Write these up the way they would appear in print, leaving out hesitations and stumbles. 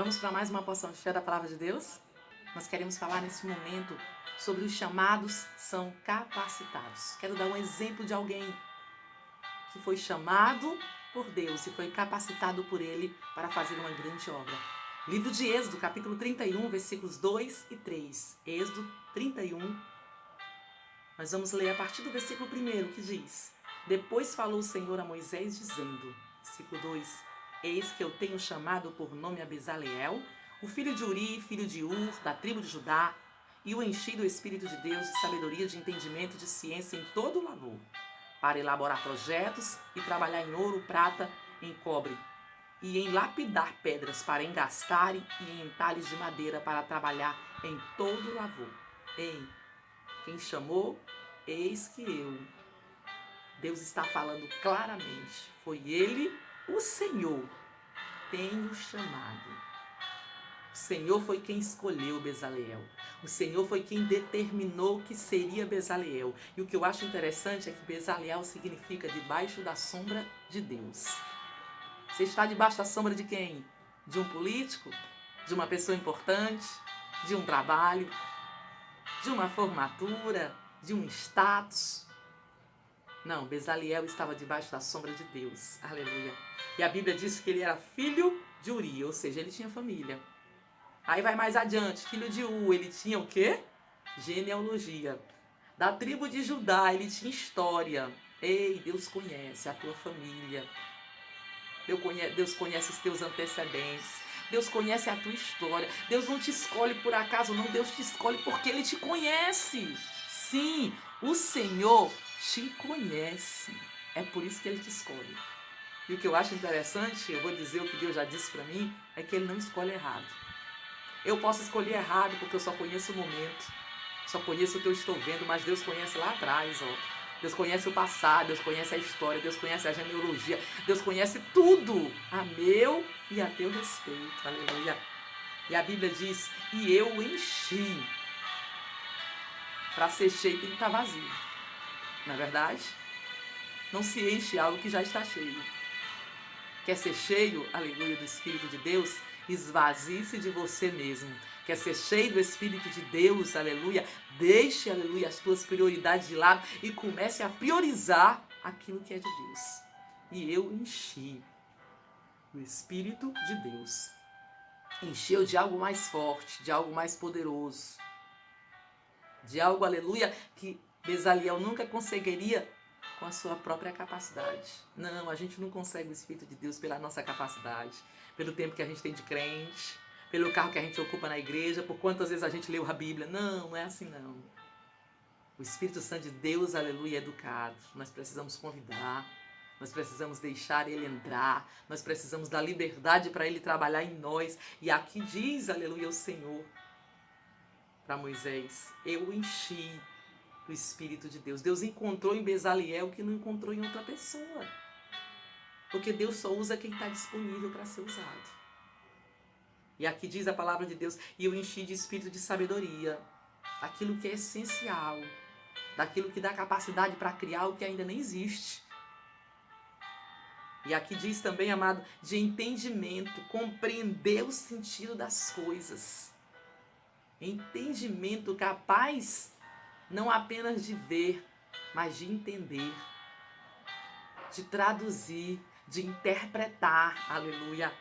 Vamos para mais uma porção de fé da palavra de Deus? Nós queremos falar nesse momento sobre os chamados são capacitados. Quero dar um exemplo de alguém que foi chamado por Deus e foi capacitado por Ele para fazer uma grande obra. Livro de Êxodo, capítulo 31, versículos 2 e 3. Êxodo 31. Nós vamos ler a partir do versículo 1, que diz: Depois falou o Senhor a Moisés, dizendo, versículo 2, Eis que eu tenho chamado por nome a Bezaleel, o filho de Uri, filho de Ur, da tribo de Judá, e o enchi do Espírito de Deus, de sabedoria, de entendimento, de ciência em todo o lavor, para elaborar projetos e trabalhar em ouro, prata, em cobre, e em lapidar pedras para engastarem e em entalhes de madeira para trabalhar em todo o lavor. Ei, quem chamou? Eis que eu. Deus está falando claramente. Foi Ele, o Senhor, tenho chamado. O Senhor foi quem escolheu Bezaleel. O Senhor foi quem determinou que seria Bezaleel. E o que eu acho interessante é que Bezaleel significa debaixo da sombra de Deus. Você está debaixo da sombra de quem? De um político? De uma pessoa importante? De um trabalho? De uma formatura? De um status? Não, Bezaleel estava debaixo da sombra de Deus. Aleluia. E a Bíblia diz que ele era filho de Uri, ou seja, ele tinha família. Aí vai mais adiante, filho de U, ele tinha o quê? Genealogia. Da tribo de Judá, ele tinha história. Ei, Deus conhece a tua família. Deus conhece os teus antecedentes. Deus conhece a tua história. Deus não te escolhe por acaso, não. Deus te escolhe porque Ele te conhece. Sim, o Senhor te conhece. É por isso que Ele te escolhe. E o que eu acho interessante, eu vou dizer o que Deus já disse para mim, é que Ele não escolhe errado. Eu posso escolher errado porque eu só conheço o momento, só conheço o que eu estou vendo, mas Deus conhece lá atrás, ó. Deus conhece o passado, Deus conhece a história, Deus conhece a genealogia, Deus conhece tudo a meu e a teu respeito, aleluia. E a Bíblia diz, e eu o enchi. Para ser cheio tem que estar vazio, não é verdade? Não se enche algo que já está cheio. Quer ser cheio, aleluia, do Espírito de Deus? Esvazie-se de você mesmo. Quer ser cheio do Espírito de Deus, aleluia? Deixe, aleluia, as tuas prioridades de lado e comece a priorizar aquilo que é de Deus. E eu enchi do Espírito de Deus. Encheu de algo mais forte, de algo mais poderoso. De algo, aleluia, que Bezaleel nunca conseguiria com a sua própria capacidade. Não, a gente não consegue o Espírito de Deus pela nossa capacidade, pelo tempo que a gente tem de crente, pelo carro que a gente ocupa na igreja, por quantas vezes a gente leu a Bíblia. Não, não é assim não. O Espírito Santo de Deus, aleluia, é educado. Nós precisamos convidar, nós precisamos deixar Ele entrar, nós precisamos dar liberdade para Ele trabalhar em nós. E aqui diz, aleluia, o Senhor para Moisés, eu enchi do Espírito de Deus. Deus encontrou em Bezaleel o que não encontrou em outra pessoa. Porque Deus só usa quem está disponível para ser usado. E aqui diz a palavra de Deus, e eu enchi de espírito de sabedoria, aquilo que é essencial, daquilo que dá capacidade para criar o que ainda nem existe. E aqui diz também, amado, de entendimento, compreender o sentido das coisas. Entendimento capaz não apenas de ver, mas de entender, de traduzir, de interpretar, aleluia.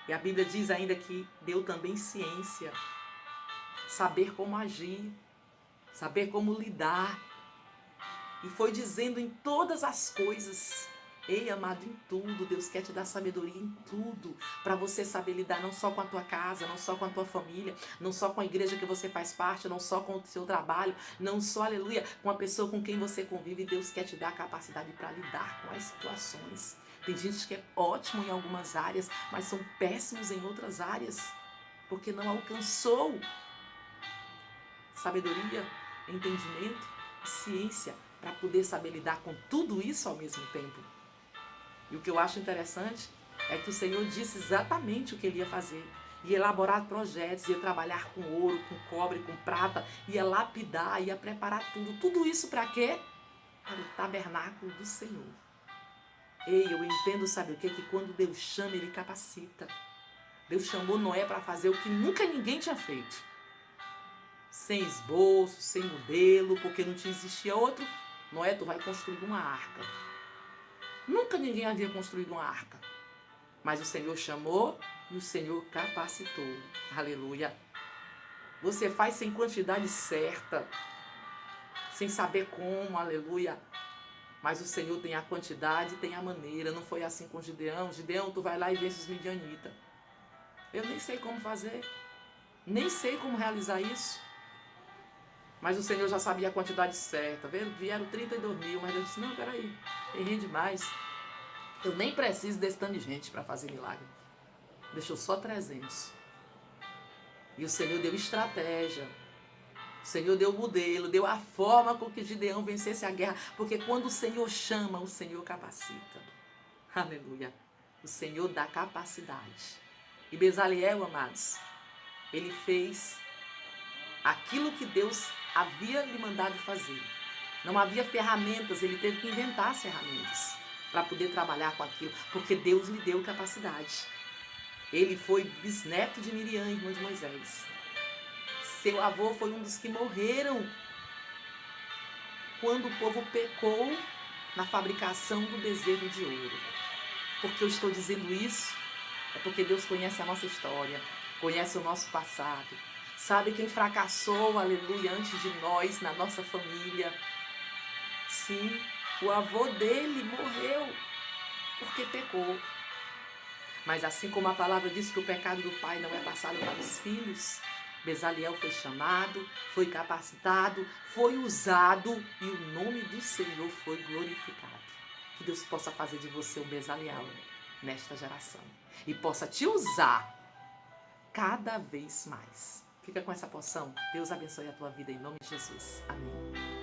E a Bíblia diz ainda que deu também ciência, saber como agir, saber como lidar. E foi dizendo em todas as coisas, ei, amado, em tudo, Deus quer te dar sabedoria em tudo, para você saber lidar não só com a tua casa, não só com a tua família, não só com a igreja que você faz parte, não só com o seu trabalho, não só, aleluia, com a pessoa com quem você convive. Deus quer te dar a capacidade para lidar com as situações. Tem gente que é ótimo em algumas áreas, mas são péssimos em outras áreas, porque não alcançou sabedoria, entendimento e ciência para poder saber lidar com tudo isso ao mesmo tempo. E o que eu acho interessante é que o Senhor disse exatamente o que Ele ia fazer. Ia elaborar projetos, ia trabalhar com ouro, com cobre, com prata, ia lapidar, ia preparar tudo. Tudo isso para quê? Para o tabernáculo do Senhor. Ei, eu entendo, sabe o quê? Que quando Deus chama, Ele capacita. Deus chamou Noé para fazer o que nunca ninguém tinha feito. Sem esboço, sem modelo, porque não tinha existia outro. Noé, tu vai construir uma arca. Nunca ninguém havia construído uma arca. Mas o Senhor chamou e o Senhor capacitou. Aleluia. Você faz sem quantidade certa, sem saber como, aleluia. Mas o Senhor tem a quantidade e tem a maneira. Não foi assim com Gideão. Gideão, tu vai lá e vence os midianitas. Eu nem sei como fazer. Nem sei como realizar isso. Mas o Senhor já sabia a quantidade certa. Vieram 32 mil, mas eu disse, não, peraí, tem gente demais. Eu nem preciso desse tanto de gente para fazer milagre. Deixou só 300. E o Senhor deu estratégia. O Senhor deu o modelo, deu a forma com que Gideão vencesse a guerra. Porque quando o Senhor chama, o Senhor capacita. Aleluia. O Senhor dá capacidade. E Bezaliel, amados, ele fez aquilo que Deus havia lhe mandado fazer. Não havia ferramentas, ele teve que inventar as ferramentas para poder trabalhar com aquilo, porque Deus lhe deu capacidade. Ele foi bisneto de Miriam, irmã de Moisés. Seu avô foi um dos que morreram quando o povo pecou na fabricação do bezerro de ouro. Porque eu estou dizendo isso? É porque Deus conhece a nossa história, conhece o nosso passado. Sabe quem fracassou, aleluia, antes de nós, na nossa família? Sim, o avô dele morreu porque pecou. Mas assim como a palavra diz que o pecado do pai não é passado para os filhos, Bezaliel foi chamado, foi capacitado, foi usado e o nome do Senhor foi glorificado. Que Deus possa fazer de você um Bezaliel nesta geração e possa te usar cada vez mais. Fica com essa porção. Deus abençoe a tua vida em nome de Jesus. Amém.